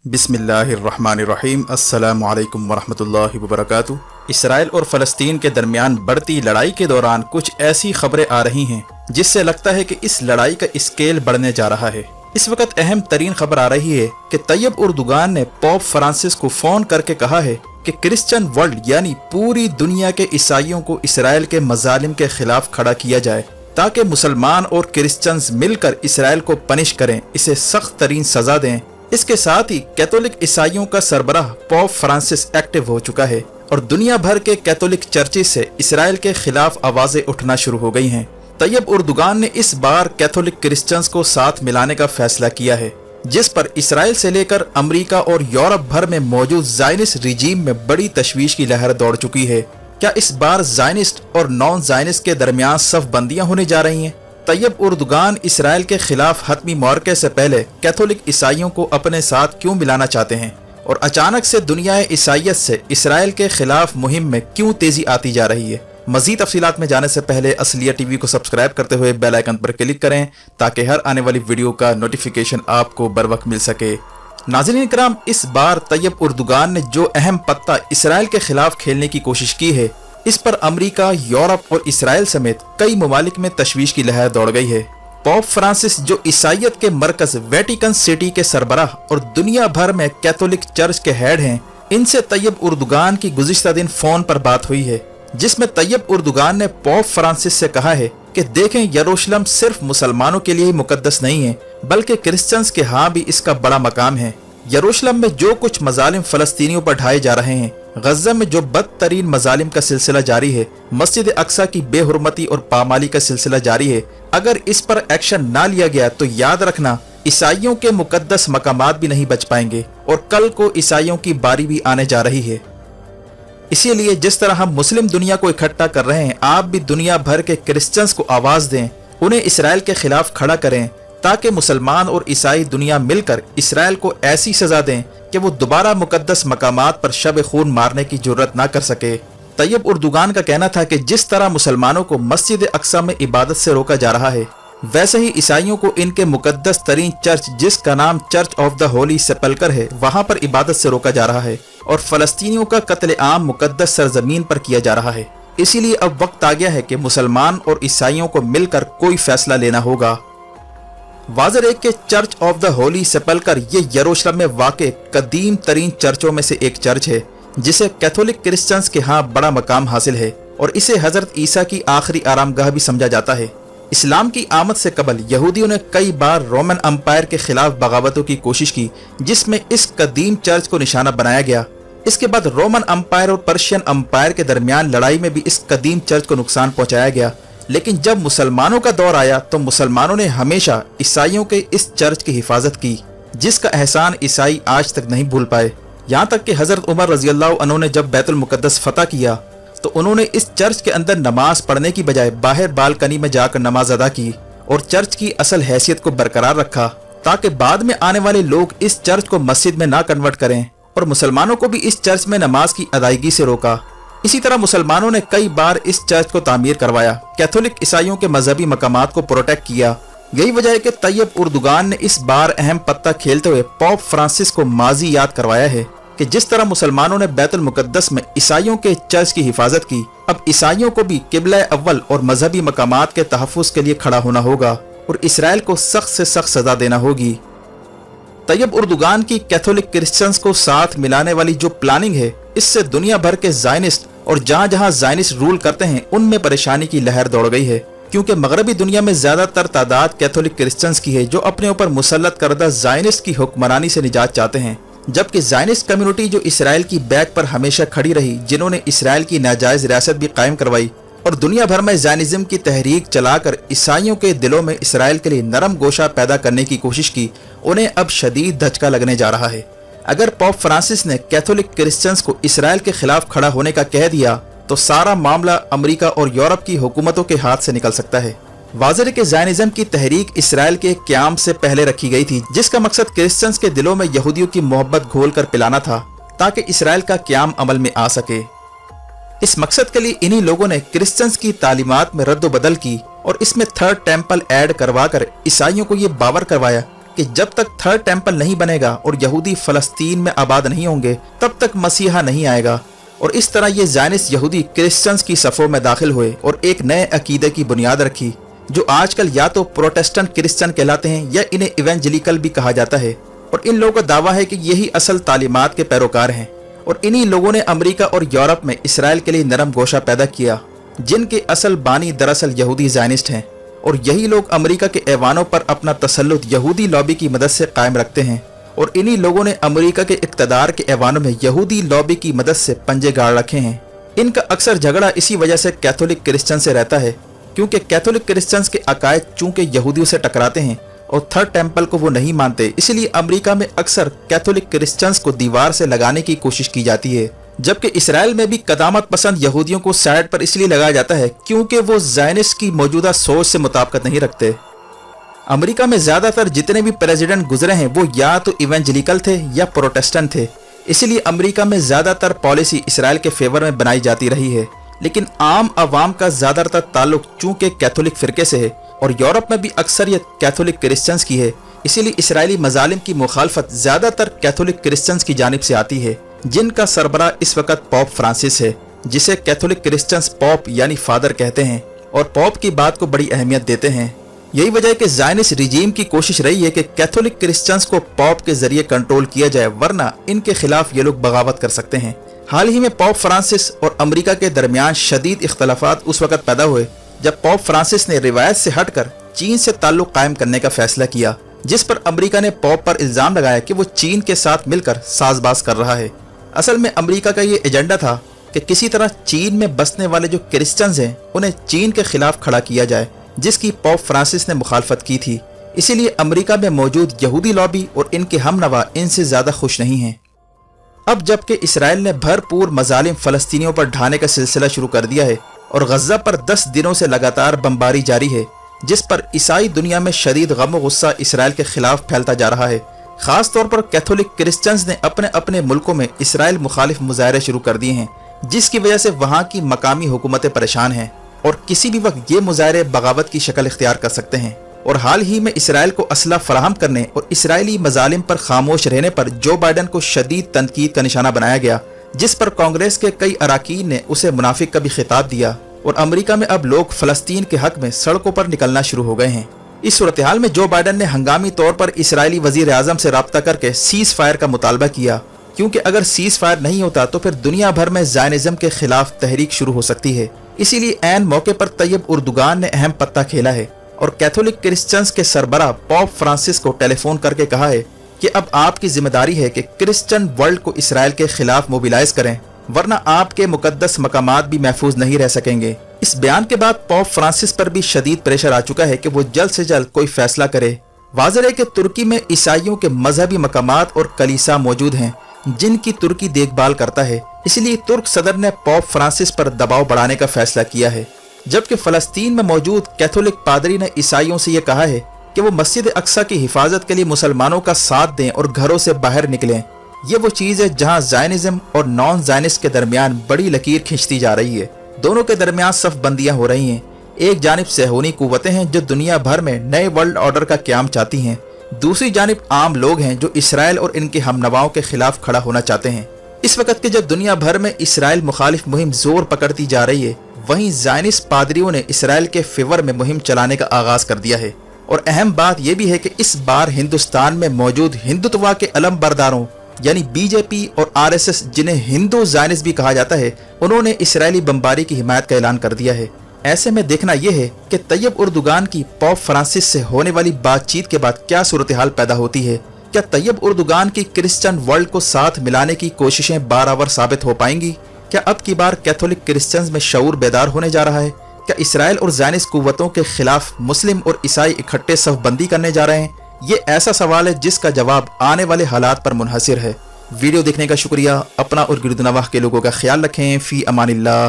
बिस्मिल्लाहिर्रहमानिर्रहीम। अस्सलामु अलैकुम वरहमतुल्लाहि वबरकातुहू। इसराइल और फ़लस्तीन के दरमियान बढ़ती लड़ाई के दौरान कुछ ऐसी खबरें आ रही हैं जिससे लगता है कि इस लड़ाई का स्केल बढ़ने जा रहा है। इस वक्त अहम तरीन खबर आ रही है कि तैयब उर्दुगान ने पोप फ्रांसिस को फ़ोन करके कहा है कि क्रिश्चियन वर्ल्ड यानी पूरी दुनिया के ईसाइयों को इसराइल के मजालिम के खिलाफ खड़ा किया जाए ताकि मुसलमान और क्रिश्चियंस मिलकर इसराइल को पनिश करें, इसे सख्त तरीन सजा दें। इसके साथ ही कैथोलिक ईसाइयों का सरबराह पोप फ्रांसिस एक्टिव हो चुका है और दुनिया भर के कैथोलिक चर्चिस से इसराइल के खिलाफ आवाजें उठना शुरू हो गई हैं। तैयब उर्दुगान ने इस बार कैथोलिक क्रिश्चियंस को साथ मिलाने का फैसला किया है, जिस पर इसराइल से लेकर अमेरिका और यूरोप भर में मौजूद ज़ायनिस्ट रिजीम में बड़ी तशवीश की लहर दौड़ चुकी है। क्या इस बार ज़ायनिस्ट और नॉन ज़ायनिस्ट के दरमियान सफ बंदियां होने जा रही हैं? तैयब उर्दुगान इसराइल के खिलाफ हतमी मौक़े से पहले कैथोलिक ईसाइयों को अपने साथ क्यों मिलाना चाहते हैं और अचानक से दुनिया ईसाइयत से इसराइल के खिलाफ मुहिम में क्यों तेजी आती जा रही है? मज़ीद तफसीलात में जाने से पहले असलिया टीवी को सब्सक्राइब करते हुए बेल आइकन पर क्लिक करें ताकि हर आने वाली वीडियो का नोटिफिकेशन आपको बर वक्त मिल सके। नाज़रीन इकराम, इस बार तैयब उर्दुगान ने जो अहम पत्ता इसराइल के खिलाफ खेलने की कोशिश की है, इस पर अमेरिका, यूरोप और इसराइल समेत कई ममालिक में तशवीश की लहर दौड़ गई है। पोप फ्रांसिस जो ईसाइयत के मरकज वेटिकन सिटी के सरबराह और दुनिया भर में कैथोलिक चर्च के हेड हैं, इनसे तैयब उर्दुगान की गुज़िश्ता दिन फोन पर बात हुई है, जिसमें तैयब उर्दुगान ने पोप फ्रांसिस से कहा है कि देखें, यरूशलेम सिर्फ मुसलमानों के लिए ही मुकद्दस नहीं है बल्कि क्रिश्चियंस के यहाँ भी इसका बड़ा मकाम है। यरूशलेम में जो कुछ मजालिम फ़लस्तीनियों पर ढाए जा रहे हैं, गज़ा में जो बदतरीन मजालिम का सिलसिला जारी है, मस्जिद अक्सा की बेहुरमती और पामाली का सिलसिला जारी है, अगर इस पर एक्शन ना लिया गया तो याद रखना ईसाइयों के मुकद्दस मकामात भी नहीं बच पाएंगे और कल को ईसाइयों की बारी भी आने जा रही है। इसीलिए जिस तरह हम मुस्लिम दुनिया को इकट्ठा कर रहे हैं, आप भी दुनिया भर के क्रिश्चियंस को आवाज दें, उन्हें इसराइल के खिलाफ खड़ा करें ताकि मुसलमान और ईसाई दुनिया मिलकर इसराइल को ऐसी सजा दें कि वो दोबारा मुकद्दस मकामात पर शब खून मारने की जुर्रत ना कर सके। तैयब उर्दुगान का कहना था कि जिस तरह मुसलमानों को मस्जिद अक्सा में इबादत से रोका जा रहा है, वैसे ही ईसाइयों को इनके मुकद्दस तरीन चर्च जिसका नाम चर्च ऑफ द होली सेपल्कर है, वहाँ पर इबादत से रोका जा रहा है और फ़लस्तीनियों का कत्ले आम मुकद्दस सरजमीन पर किया जा रहा है। इसीलिए अब वक्त आ गया है कि मुसलमान और ईसाइयों को मिलकर कोई फैसला लेना होगा। वाज़ेह है कि चर्च ऑफ द होली सेपल्कर ये यरूशलेम में वाक़े कदीम तरीन चर्चों में से एक चर्च है, जिसे कैथोलिक क्रिश्चियंस के यहाँ बड़ा मकाम हासिल है और इसे हजरत ईसा की आखिरी आरामगाह भी समझा जाता है। इस्लाम की आमद से कबल यहूदियों ने कई बार रोमन अम्पायर के खिलाफ बगावतों की कोशिश की, जिसमें इस कदीम चर्च को निशाना बनाया गया। इसके बाद रोमन अम्पायर और पर्शियन अम्पायर के दरमियान लड़ाई में भी इस कदीम चर्च को नुकसान पहुंचाया गया, लेकिन जब मुसलमानों का दौर आया तो मुसलमानों ने हमेशा ईसाइयों के इस चर्च की हिफाजत की, जिसका एहसान ईसाई आज तक नहीं भूल पाए। यहाँ तक कि हजरत उमर रज़ी अल्लाह अन्हु ने जब बैतुल मुक़द्दस फतह किया तो उन्होंने इस चर्च के अंदर नमाज पढ़ने की बजाय बाहर बालकनी में जाकर नमाज अदा की और चर्च की असल हैसियत को बरकरार रखा ताकि बाद में आने वाले लोग इस चर्च को मस्जिद में ना कन्वर्ट करें, और मुसलमानों को भी इस चर्च में नमाज की अदायगी से रोका। इसी तरह मुसलमानों ने कई बार इस चर्च को तामीर करवाया, कैथोलिक ईसाइयों के मजहबी मकामात को प्रोटेक्ट किया। यही वजह है कि तैयब उर्दुगान ने इस बार अहम पत्ता खेलते हुए पोप फ्रांसिस को माजी याद करवाया है कि जिस तरह मुसलमानों ने बैतुल मुक़द्दस में ईसाइयों के चर्च की हिफाजत की, अब ईसाइयों को भी किबला अव्वल और मजहबी मकामात के तहफ़्फ़ुज़ के लिए खड़ा होना होगा और इसराइल को सख्त से सख्त सजा देना होगी। तैयब उर्दुगान की कैथोलिक क्रिश्चियंस को साथ मिलाने वाली जो प्लानिंग है, इससे दुनिया भर के ज़ायनिस्ट और जहाँ जहाँ ज़ायनिस्ट रूल करते हैं उनमें परेशानी की लहर दौड़ गई है, क्योंकि मगरबी दुनिया में ज़्यादातर तादाद कैथोलिक क्रिश्चियंस की है जो अपने ऊपर मुसल्लत करदा ज़ायनिस्ट की हुक्मरानी से निजात चाहते हैं, जबकि ज़ायनिस्ट कम्युनिटी जो इसराइल की बैक पर हमेशा खड़ी रही, जिन्होंने इसराइल की नाजायज़ रियासत भी कायम करवाई और दुनिया भर में ज़ायनिज़्म की तहरीक चलाकर ईसाइयों के दिलों में इसराइल के लिए नरम गोशा पैदा करने की कोशिश की, उन्हें अब शदीद धचका लगने जा रहा है। अगर पोप फ्रांसिस ने कैथोलिक क्रिश्चियंस को इसराइल के खिलाफ खड़ा होने का कह दिया तो सारा मामला अमेरिका और यूरोप की हुकूमतों के हाथ से निकल सकता है। वाज़ेह है कि ज़ायनिज़्म की तहरीक इसराइल के क़याम से पहले रखी गई थी, जिसका मकसद क्रिश्चियंस के दिलों में यहूदियों की मोहब्बत घोल कर पिलाना था ताकि इसराइल का क़याम अमल में आ सके। इस मकसद के लिए इन्हीं लोगों ने क्रिश्चियंस की तालीमात में रद्द बदल की और इसमें थर्ड टेम्पल ऐड करवा कर ईसाइयों को ये बावर करवाया कि जब तक थर्ड टेम्पल नहीं बनेगा और यहूदी फलस्तीन में आबाद नहीं होंगे तब तक मसीहा नहीं आएगा। और इस तरह ये ज़ायनिस्ट यहूदी क्रिश्चियंस की सफ़ों में दाखिल हुए और एक नए अकीदे की बुनियाद रखी, जो आजकल या तो प्रोटेस्टेंट क्रिश्चियन कहलाते हैं या इन्हें इवेंजलिकल भी कहा जाता है। और इन लोगों का दावा है कि यही असल तालीमात के पैरोकार हैं और इन्हीं लोगों ने अमेरिका और यूरोप में इसराइल के लिए नरम गोशा पैदा किया, जिनके असल बानी दरअसल यहूदी ज़ायनिस्ट हैं। और यही लोग अमेरिका के ऐवानों पर अपना तसल्लुत यहूदी लॉबी की मदद से कायम रखते हैं और इन्हीं लोगों ने अमेरिका के इक़्तिदार के ऐवानों में यहूदी लॉबी की मदद से पंजे गाड़ रखे हैं। इनका अक्सर झगड़ा इसी वजह से कैथोलिक क्रिश्चियन से रहता है, क्योंकि कैथोलिक क्रिश्चियंस के अकायद चूंकि यहूदियों से टकराते हैं और थर्ड टेम्पल को वो नहीं मानते, इसलिए अमेरिका में अक्सर कैथोलिक क्रिश्चियंस को दीवार से लगाने की कोशिश की जाती है। जबकि इसराइल में भी कदामत पसंद यहूदियों को साइड पर इसलिए लगाया जाता है क्योंकि वो ज़ायनिस्ट की मौजूदा सोच से मुताबिकत नहीं रखते। अमेरिका में ज़्यादातर जितने भी प्रेसिडेंट गुजरे हैं वो या तो इवेंजलिकल थे या प्रोटेस्टेंट थे, इसलिए अमेरिका में ज़्यादातर पॉलिसी इसराइल के फेवर में बनाई जाती रही है। लेकिन आम आवाम का ज़्यादातर ताल्लुक चूँकि कैथोलिक फ़िरके से है और यूरोप में भी अक्सरियत कैथोलिक क्रिश्चियंस की है, इसीलिए इसराइली मजालिम की मुखालफत ज़्यादातर कैथोलिक क्रिश्चियंस की जानिब से आती है, जिनका सरबराह इस वक्त पॉप फ्रांसिस है, जिसे कैथोलिक क्रिश्चियंस पॉप यानी फादर कहते हैं और पॉप की बात को बड़ी अहमियत देते हैं। यही वजह है कि ज़ायनिस्ट रिजीम की कोशिश रही है कि कैथोलिक क्रिश्चियंस को पॉप के जरिए कंट्रोल किया जाए, वरना इनके खिलाफ ये लोग बगावत कर सकते हैं। हाल ही में पॉप फ्रांसिस और अमेरिका के दरमियान शदीद इख्तलाफात उस वक्त पैदा हुए जब पॉप फ्रांसिस ने रिवायत से हटकर चीन से ताल्लुक कायम करने का फैसला किया, जिस पर अमेरिका ने पॉप पर इल्ज़ाम लगाया कि वो चीन के साथ मिलकर साजबाज कर रहा है। असल में अमेरिका का ये एजेंडा था कि किसी तरह चीन में बसने वाले जो क्रिश्चियंस हैं उन्हें चीन के खिलाफ खड़ा किया जाए, जिसकी पॉप फ्रांसिस ने मुखालफत की थी। इसीलिए अमेरिका में मौजूद यहूदी लॉबी और इनके हमनवा इनसे ज़्यादा खुश नहीं हैं। अब जबकि इसराइल ने भरपूर मजालिम फ़लस्तीनियों पर ढाने का सिलसिला शुरू कर दिया है और गज़ा पर 10 दिनों से लगातार बमबारी जारी है, जिस पर ईसाई दुनिया में शदीद गम और गुस्सा इसराइल के खिलाफ फैलता जा रहा है। ख़ास तौर पर कैथोलिक क्रिश्चियंस ने अपने अपने मुल्कों में इसराइल मुखालिफ मुजाहरे शुरू कर दिए हैं, जिसकी वजह से वहाँ की मकामी हुकूमतें परेशान हैं और किसी भी वक्त ये मुजाहरे बगावत की शक्ल इख्तियार कर सकते हैं। और हाल ही में इसराइल को असला फराहम करने और इसराइली मजालिम पर खामोश रहने पर जो बाइडन को शदीद तनकीद का निशाना बनाया गया, जिस पर कांग्रेस के कई अराकीन ने उसे मुनाफिक का भी खिताब दिया। और अमेरिका में अब लोग फ़लस्तीन के हक में सड़कों पर निकलना शुरू हो गए हैं। इस सूरत हाल में जो बाइडन ने हंगामी तौर पर इसराइली वजीर आज़म से रब्ता करके सीज़ फायर का मुतालबा किया, क्योंकि अगर सीज़ फायर नहीं होता तो फिर दुनिया भर में ज़ायनिज़्म के खिलाफ तहरीक शुरू हो सकती है। इसीलिए ऐन मौके पर तैयब उर्दुगान ने अहम पत्ता खेला है और कैथोलिक क्रिश्चियंस के सरबराह पॉप फ्रांसिस को टेलीफोन करके कहा है कि अब आपकी जिम्मेदारी है कि क्रिश्चियन वर्ल्ड को इसराइल के खिलाफ मोबिलाइज करें, वरना आपके मुकद्दस मकामात भी महफूज नहीं रह सकेंगे। इस बयान के बाद पॉप फ्रांसिस पर भी शदीद प्रेशर आ चुका है कि वो जल्द से जल्द कोई फैसला करे। वाज़ेह है कि तुर्की में ईसाइयों के मजहबी मकामात और कलीसा मौजूद हैं, जिनकी तुर्की देखभाल करता है। इसलिए तुर्क सदर ने पॉप फ्रांसिस पर दबाव बढ़ाने का फैसला किया है, जबकि फ़लस्तीन में मौजूद कैथोलिक पादरी ने ईसाइयों से ये कहा है कि वो मस्जिद अक्सा की हिफाजत के लिए मुसलमानों का साथ दें और घरों से बाहर निकलें। ये वो चीज़ है जहाँ ज़ायनिज़्म और नॉन ज़ायनिस्ट के दरमियान बड़ी लकीर खींचती जा रही है। दोनों के दरमियान सफ बंदियाँ हो रही हैं। एक जानिब सहूनी कुव्वतें हैं जो दुनिया भर में नए वर्ल्ड ऑर्डर का क़याम चाहती हैं, दूसरी जानिब आम लोग हैं जो इसराइल और इनके हमनवाओं के खिलाफ खड़ा होना चाहते हैं। इस वक्त के जब दुनिया भर में इसराइल मुखालिफ मुहिम जोर पकड़ती जा रही है, वहीं ज़ायनिस्ट पादरियों ने इसराइल के फेवर में मुहिम चलाने का आगाज़ कर दिया है। और अहम बात यह भी है कि इस बार हिंदुस्तान में मौजूद हिंदुत्वा के अलम बरदारों यानी बीजेपी और आरएसएस, जिन्हें हिंदू ज़ायनिस्ट भी कहा जाता है, उन्होंने इसराइली बमबारी की हिमायत का ऐलान कर दिया है। ऐसे में देखना यह है कि तैयब उर्दुगान की पॉप फ्रांसिस से होने वाली बातचीत के बाद क्या सूरत हाल पैदा होती है। क्या तैयब उर्दुगान की क्रिश्चियन वर्ल्ड को साथ मिलाने की कोशिशें बारावर साबित हो पाएंगी? क्या अब की बार कैथोलिक क्रिश्चियंस में शऊर बेदार होने जा रहा है? क्या इसराइल और ज़ायनिस्ट कुव्वतों के खिलाफ मुस्लिम और ईसाई इकट्ठे सफबंदी करने जा रहे हैं? ये ऐसा सवाल है जिसका जवाब आने वाले हालात पर मुनहसिर है। वीडियो देखने का शुक्रिया। अपना और गिरदनवाह के लोगों का ख्याल रखें। फी अमानिल्लाह।